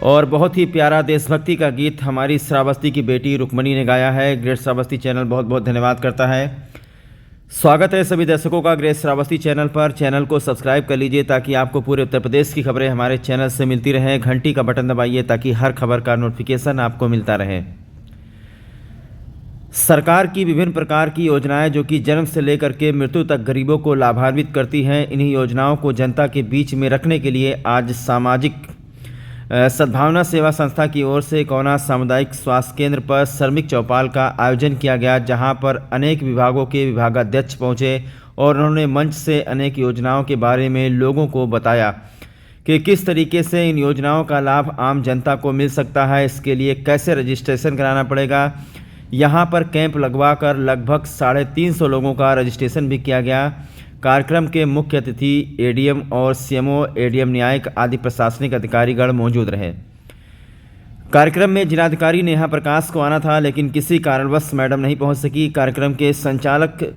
और बहुत ही प्यारा देशभक्ति का गीत हमारी श्रावस्ती की बेटी रुक्मणी ने गाया है। ग्रेट श्रावस्ती चैनल बहुत बहुत धन्यवाद करता है। स्वागत है सभी दर्शकों का ग्रेट श्रावस्ती चैनल पर। चैनल को सब्सक्राइब कर लीजिए ताकि आपको पूरे उत्तर प्रदेश की खबरें हमारे चैनल से मिलती रहें। घंटी का बटन दबाइए ताकि हर खबर का नोटिफिकेशन आपको मिलता रहे। सरकार की विभिन्न प्रकार की योजनाएं जो कि जन्म से लेकर के मृत्यु तक गरीबों को लाभान्वित करती हैं, इन्हीं योजनाओं को जनता के बीच में रखने के लिए आज सामाजिक सद्भावना सेवा संस्था की ओर से इकौना सामुदायिक स्वास्थ्य केंद्र पर श्रमिक चौपाल का आयोजन किया गया, जहां पर अनेक विभागों के विभागाध्यक्ष पहुंचे और उन्होंने मंच से अनेक योजनाओं के बारे में लोगों को बताया कि किस तरीके से इन योजनाओं का लाभ आम जनता को मिल सकता है। इसके लिए कैसे रजिस्ट्रेशन कराना पड़ेगा। यहाँ पर कैंप लगवाकर लगभग 350 लोगों का रजिस्ट्रेशन भी किया गया। कार्यक्रम के मुख्य अतिथि एडीएम और सीएमओ, एडीएम न्यायिक आदि प्रशासनिक अधिकारीगण मौजूद रहे। कार्यक्रम में जिलाधिकारी नेहा प्रकाश को आना था, लेकिन किसी कारणवश मैडम नहीं पहुंच सकी। कार्यक्रम के संचालक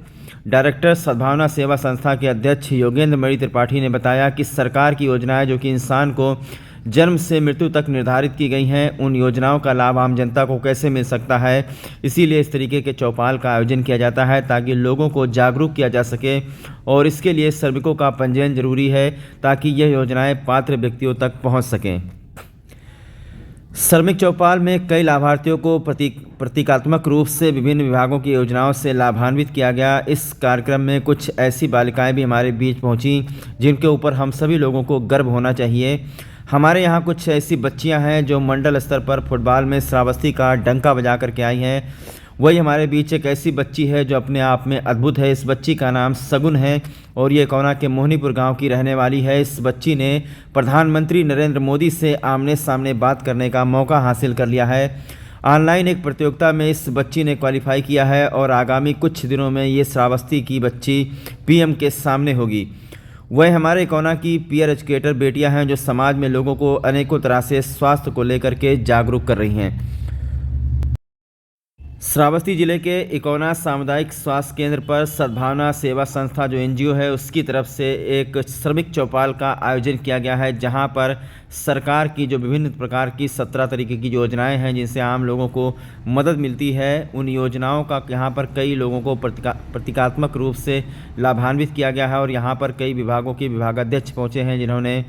डायरेक्टर सद्भावना सेवा संस्था के अध्यक्ष योगेंद्र मणि त्रिपाठी ने बताया कि सरकार की योजनाएं जो कि इंसान को जन्म से मृत्यु तक निर्धारित की गई हैं, उन योजनाओं का लाभ आम जनता को कैसे मिल सकता है। इसीलिए इस तरीके के चौपाल का आयोजन किया जाता है ताकि लोगों को जागरूक किया जा सके, और इसके लिए श्रमिकों का पंजीयन जरूरी है ताकि यह योजनाएं पात्र व्यक्तियों तक पहुंच सकें। श्रमिक चौपाल में कई लाभार्थियों को प्रतीकात्मक रूप से विभिन्न विभागों की योजनाओं से लाभान्वित किया गया। इस कार्यक्रम में कुछ ऐसी बालिकाएं भी हमारे बीच पहुंची जिनके ऊपर हम सभी लोगों को गर्व होना चाहिए। हमारे यहाँ कुछ ऐसी बच्चियां हैं जो मंडल स्तर पर फुटबॉल में श्रावस्ती का डंका बजा करके आई हैं। वही हमारे बीच एक ऐसी बच्ची है जो अपने आप में अद्भुत है। इस बच्ची का नाम सगुन है और ये इकौना के मोहनीपुर गांव की रहने वाली है। इस बच्ची ने प्रधानमंत्री नरेंद्र मोदी से आमने सामने बात करने का मौका हासिल कर लिया है। ऑनलाइन एक प्रतियोगिता में इस बच्ची ने क्वालिफाई किया है और आगामी कुछ दिनों में ये श्रावस्ती की बच्ची पीएम के सामने होगी। वह हमारे इकौना की पीयर एजुकेटर बेटियां हैं जो समाज में लोगों को अनेकों तरह से स्वास्थ्य को लेकर के जागरूक कर रही हैं। श्रावस्ती जिले के इकौना सामुदायिक स्वास्थ्य केंद्र पर सद्भावना सेवा संस्था जो एनजीओ है, उसकी तरफ से एक श्रमिक चौपाल का आयोजन किया गया है, जहां पर सरकार की जो विभिन्न प्रकार की 17 तरीके की योजनाएं हैं जिनसे आम लोगों को मदद मिलती है, उन योजनाओं का यहां पर कई लोगों को प्रतीकात्मक रूप से लाभान्वित किया गया है। और यहां पर कई विभागों के विभागाध्यक्ष पहुंचे हैं जिन्होंने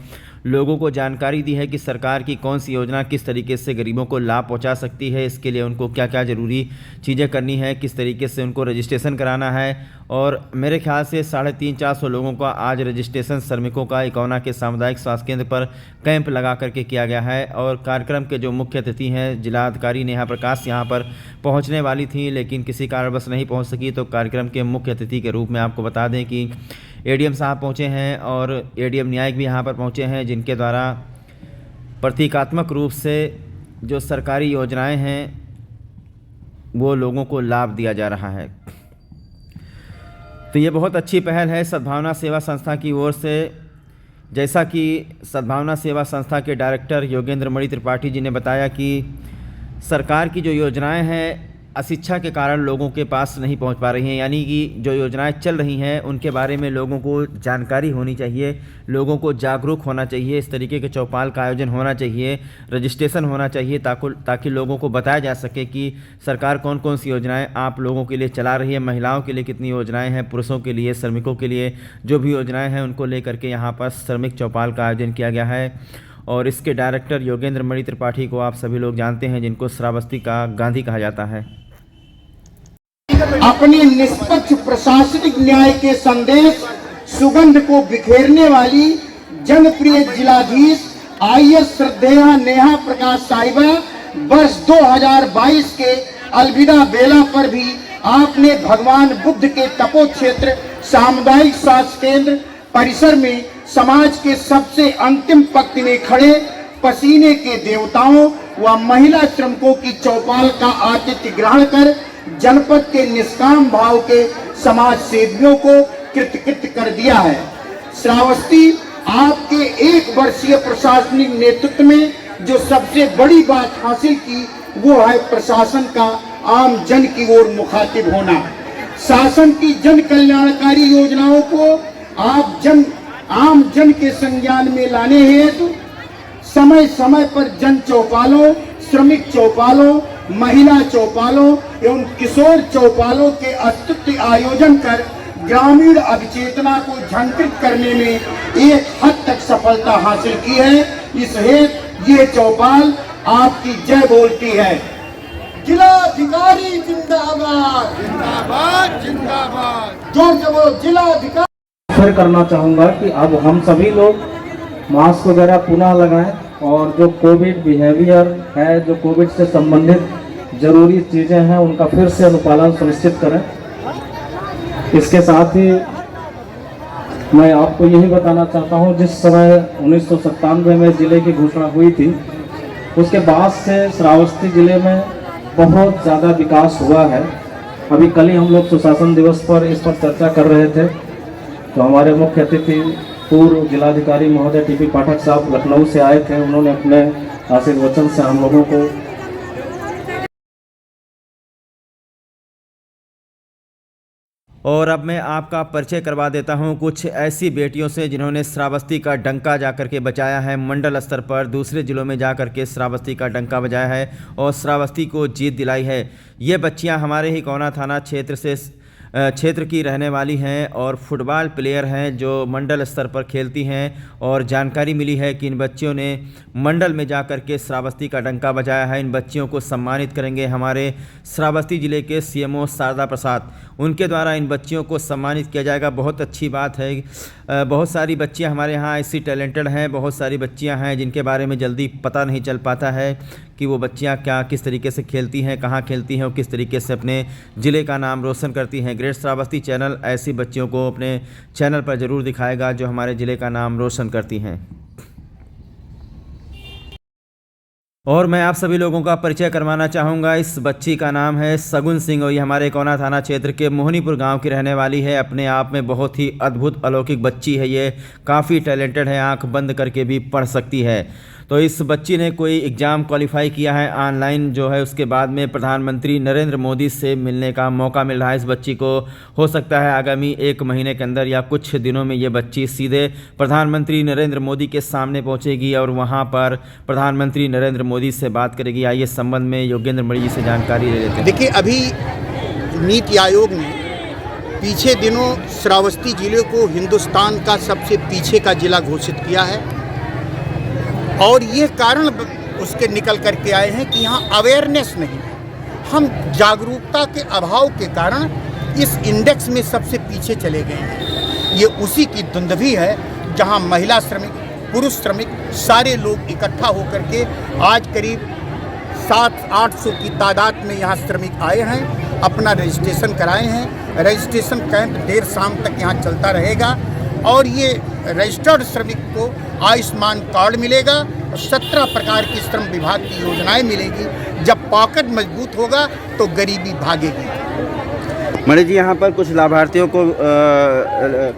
लोगों को जानकारी दी है कि सरकार की कौन सी योजना किस तरीके से गरीबों को लाभ पहुंचा सकती है। इसके लिए उनको क्या क्या ज़रूरी चीज़ें करनी है, किस तरीके से उनको रजिस्ट्रेशन कराना है। और मेरे ख्याल से 350-400 लोगों का आज रजिस्ट्रेशन श्रमिकों का इकौना के सामुदायिक स्वास्थ्य केंद्र पर कैंप लगा करके किया गया है। और कार्यक्रम के जो मुख्य अतिथि हैं जिलाधिकारी नेहा प्रकाश यहाँ पर पहुँचने वाली थी, लेकिन किसी कारणवश नहीं पहुँच सकी। तो कार्यक्रम के मुख्य अतिथि के रूप में आपको बता दें कि एडीएम साहब पहुँचे हैं और एडीएम न्यायिक भी यहाँ पर पहुँचे हैं, जिनके द्वारा प्रतीकात्मक रूप से जो सरकारी योजनाएं हैं वो लोगों को लाभ दिया जा रहा है। तो ये बहुत अच्छी पहल है सद्भावना सेवा संस्था की ओर से। जैसा कि सद्भावना सेवा संस्था के डायरेक्टर योगेंद्र मणि त्रिपाठी जी ने बताया कि सरकार की जो योजनाएं हैं अशिक्षा के कारण लोगों के पास नहीं पहुंच पा रही हैं, यानी कि जो योजनाएं चल रही हैं उनके बारे में लोगों को जानकारी होनी चाहिए, लोगों को जागरूक होना चाहिए। इस तरीके के चौपाल का आयोजन होना चाहिए, रजिस्ट्रेशन होना चाहिए ताकि लोगों को बताया जा सके कि सरकार कौन कौन सी योजनाएं आप लोगों के लिए चला रही है, महिलाओं के लिए कितनी योजनाएँ हैं, पुरुषों के लिए, श्रमिकों के लिए जो भी योजनाएँ हैं उनको लेकर के यहाँ पर श्रमिक चौपाल का आयोजन किया गया है। और इसके डायरेक्टर योगेंद्र मणि त्रिपाठी को आप सभी लोग जानते हैं, जिनको श्रावस्ती का गांधी कहा जाता है। अपने निष्पक्ष प्रशासनिक न्याय के संदेश सुगंध को बिखेरने वाली जनप्रिय जिलाधीश आईएएस श्रद्धेय नेहा प्रकाश साहिबा वर्ष 2022 के अलविदा बेला पर भी आपने भगवान बुद्ध के तपो क्षेत्र सामुदायिक स्वास्थ्य केंद्र परिसर में समाज के सबसे अंतिम पंक्ति में खड़े पसीने के देवताओं व महिला श्रमिकों की चौपाल का आतिथ्य ग्रहण कर जनपद के निष्काम भाव के समाज सेवियों को कृतकृत्य कर दिया है। श्रावस्ती आपके 1 वर्षीय प्रशासनिक नेतृत्व में जो सबसे बड़ी बात हासिल की वो है प्रशासन का आम जन की ओर मुखातिब होना। शासन की जन कल्याणकारी योजनाओं को आम जन के संज्ञान में लाने हेतु समय समय पर जन चौपालों, श्रमिक चौपालों, महिला चौपालों एवं किशोर चौपालों के अस्तुत्व आयोजन कर ग्रामीण अभिचेतना को झांकृत करने में एक हद तक सफलता हासिल की है। इस हेतु ये चौपाल आपकी जय बोलती है। जिलाधिकारी जिंदाबाद, जिंदाबाद, जिंदाबाद, जोर से बोलो जिलाधिकारी। फिर करना चाहूँगा कि अब हम सभी लोग मास्क वगैरह पुनः लगाएं और जो कोविड बिहेवियर है, जो कोविड से संबंधित जरूरी चीज़ें हैं, उनका फिर से अनुपालन सुनिश्चित करें। इसके साथ ही मैं आपको यही बताना चाहता हूँ, जिस समय 1997 में ज़िले की घोषणा हुई थी, उसके बाद से श्रावस्ती ज़िले में बहुत ज़्यादा विकास हुआ है। अभी कल ही हम लोग सुशासन दिवस पर इस पर चर्चा कर रहे थे, तो हमारे मुख्य अतिथि पूर्व जिलाधिकारी महोदय टीपी पाठक साहब लखनऊ से आए थे। उन्होंने अपने आशीर्वचन से हम लोगों को और अब मैं आपका परिचय करवा देता हूं कुछ ऐसी बेटियों से जिन्होंने श्रावस्ती का डंका जाकर के बजाया है। मंडल स्तर पर दूसरे ज़िलों में जाकर के श्रावस्ती का डंका बजाया है और श्रावस्ती को जीत दिलाई है। ये बच्चियां हमारे ही कौना थाना क्षेत्र की रहने वाली हैं और फुटबॉल प्लेयर हैं जो मंडल स्तर पर खेलती हैं। और जानकारी मिली है कि इन बच्चियों ने मंडल में जाकर के श्रावस्ती का डंका बजाया है। इन बच्चियों को सम्मानित करेंगे हमारे श्रावस्ती ज़िले के सीएमओ शारदा प्रसाद, उनके द्वारा इन बच्चियों को सम्मानित किया जाएगा। बहुत अच्छी बात है। बहुत सारी बच्चियां हमारे यहाँ ऐसी टैलेंटेड हैं, बहुत सारी बच्चियां हैं जिनके बारे में जल्दी पता नहीं चल पाता है कि वो बच्चियां किस तरीके से खेलती हैं, कहाँ खेलती हैं और किस तरीके से अपने ज़िले का नाम रोशन करती हैं। ग्रेट श्रावस्ती चैनल ऐसी बच्चियों को अपने चैनल पर ज़रूर दिखाएगा जो हमारे ज़िले का नाम रोशन करती हैं। और मैं आप सभी लोगों का परिचय करवाना चाहूँगा। इस बच्ची का नाम है सगुन सिंह और ये हमारे कौना थाना क्षेत्र के मोहनीपुर गांव की रहने वाली है। अपने आप में बहुत ही अद्भुत अलौकिक बच्ची है। ये काफ़ी टैलेंटेड है, आंख बंद करके भी पढ़ सकती है। तो इस बच्ची ने कोई एग्ज़ाम क्वालिफाई किया है ऑनलाइन जो है, उसके बाद में प्रधानमंत्री नरेंद्र मोदी से मिलने का मौका मिल रहा है इस बच्ची को। हो सकता है आगामी 1 महीने के अंदर या कुछ दिनों में ये बच्ची सीधे प्रधानमंत्री नरेंद्र मोदी के सामने पहुंचेगी और वहां पर प्रधानमंत्री नरेंद्र मोदी से बात करेगी। आइए इस संबंध में योगेंद्र मणि जी से जानकारी ले लेते हैं। देखिए, अभी नीति आयोग ने पीछे दिनों श्रावस्ती जिले को हिंदुस्तान का सबसे पीछे का जिला घोषित किया है और ये कारण उसके निकल करके आए हैं कि यहाँ अवेयरनेस नहीं, हम जागरूकता के अभाव के कारण इस इंडेक्स में सबसे पीछे चले गए हैं। ये उसी की धुंधवी है जहाँ महिला श्रमिक, पुरुष श्रमिक सारे लोग इकट्ठा होकर के आज करीब 700-800 की तादाद में यहाँ श्रमिक आए हैं, अपना रजिस्ट्रेशन कराए हैं। रजिस्ट्रेशन कैंप देर शाम तक यहाँ चलता रहेगा और ये रजिस्टर्ड श्रमिक को आयुष्मान कार्ड मिलेगा और 17 प्रकार की श्रम विभाग की योजनाएं मिलेगी। जब पॉकेट मजबूत होगा तो गरीबी भागेगी। मणि जी, यहाँ पर कुछ लाभार्थियों को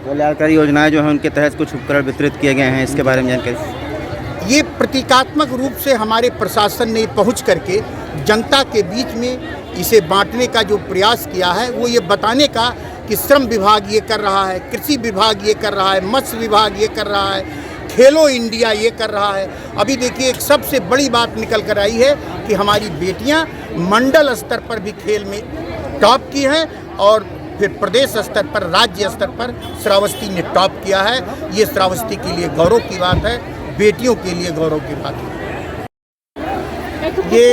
कल्याणकारी योजनाएं जो हैं उनके तहत कुछ उपकरण वितरित किए गए हैं, इसके बारे में जानकारी। ये प्रतीकात्मक रूप से हमारे प्रशासन ने पहुँच करके जनता के बीच में इसे बांटने का जो प्रयास किया है, वो ये बताने का कि श्रम विभाग ये कर रहा है, कृषि विभाग ये कर रहा है, मत्स्य विभाग ये कर रहा है, खेलो इंडिया ये कर रहा है। अभी देखिए, एक सबसे बड़ी बात निकल कर आई है कि हमारी बेटियां मंडल स्तर पर भी खेल में टॉप की हैं और फिर प्रदेश स्तर पर, राज्य स्तर पर श्रावस्ती ने टॉप किया है। ये श्रावस्ती के लिए गौरव की बात है, बेटियों के लिए गौरव की बात है। ये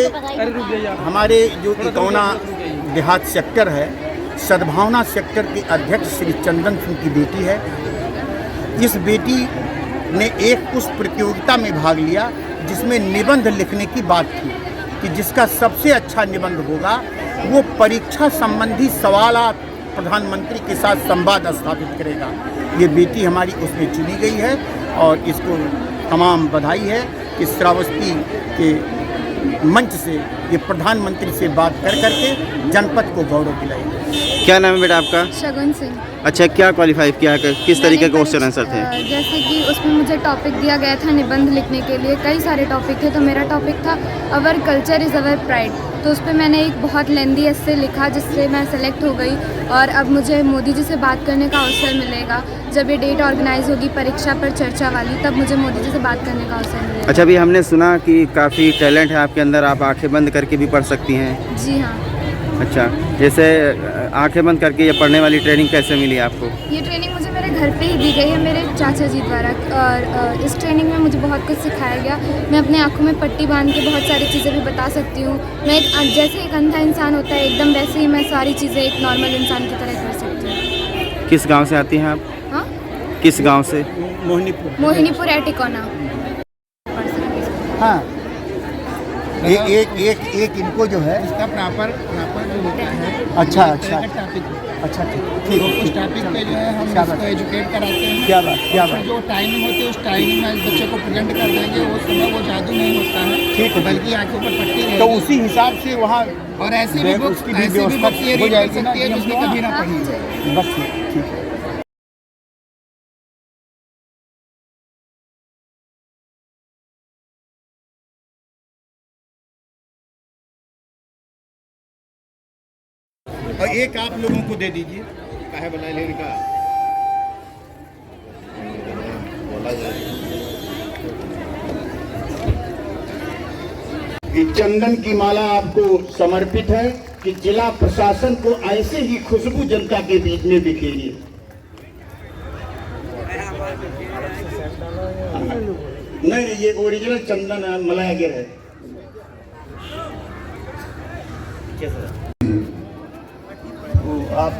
हमारे जो इकौना देहात सेक्टर है, सद्भावना सेक्टर के अध्यक्ष श्री चंदन सिंह की बेटी है। इस बेटी ने एक उस प्रतियोगिता में भाग लिया जिसमें निबंध लिखने की बात थी कि जिसका सबसे अच्छा निबंध होगा वो परीक्षा संबंधी सवालात प्रधानमंत्री के साथ संवाद स्थापित करेगा। ये बेटी हमारी उसमें चुनी गई है और इसको तमाम बधाई है कि श्रावस्ती के मंच से ये प्रधानमंत्री से बात कर करके जनपद को गौरव दिलाएगी। क्या नाम है बेटा आपका? शगुन सिंह। अच्छा, क्या क्वालिफाई किया है, किस तरीके के क्वेश्चन आंसर थे? जैसे कि उसमें मुझे टॉपिक दिया गया था निबंध लिखने के लिए, कई सारे टॉपिक थे, तो मेरा टॉपिक था our culture is our pride. तो उस पर मैंने एक बहुत लेंदी एस्से लिखा जिससे मैं सेलेक्ट हो गई और अब मुझे मोदी जी से बात करने का अवसर मिलेगा। जब ये डेट ऑर्गेनाइज होगी परीक्षा पर चर्चा वाली, तब मुझे मोदी जी से बात करने का अवसर मिलेगा। अच्छा, अभी हमने सुना कि काफ़ी टैलेंट है आपके अंदर, आप आंखें बंद करके भी पढ़ सकती हैं। जी हाँ। अच्छा, जैसे आंखें बंद करके ये पढ़ने वाली ट्रेनिंग कैसे मिली आपको? ये ट्रेनिंग मुझे मेरे घर पे ही दी गई है मेरे चाचा जी द्वारा, और इस ट्रेनिंग में मुझे बहुत कुछ सिखाया गया। मैं अपने आँखों में पट्टी बांध के बहुत सारी चीज़ें भी बता सकती हूँ। मैं जैसे एक अंधा इंसान होता है एकदम वैसे ही मैं सारी चीज़ें एक नॉर्मल इंसान की तरह कर सकती हूँ। किस गांव से आती हैं आप? हाँ, किस गांव से? मोहिनीपुर एटिकोना। हाँ, एक इनको जो है इसका प्रॉपर जो होता है। अच्छा अच्छा अच्छा, ठीक उस टॉपिक पे जो है हम इसको एजुकेट कराते हैं। क्या बात। जो टाइमिंग होती है उस टाइमिंग में बच्चे को प्रेजेंट कर देंगे। वो समय वो जादू नहीं होता है, ठीक है, बल्कि आंखों पर पट्टी रहेगी। तो उसी हिसाब से वहाँ और ऐसी भी बुक्स हो सकती है जिसमें कभी ना पढ़ी। बस ठीक है। और एक आप लोगों को दे दीजिए, काहे बनाए लेने का बोला जाए। ये चंदन की माला आपको समर्पित है कि जिला प्रशासन को ऐसे ही खुशबू जनता के बीच में बिखेरिए। नहीं, ये ओरिजिनल चंदन है, मलाया है। आप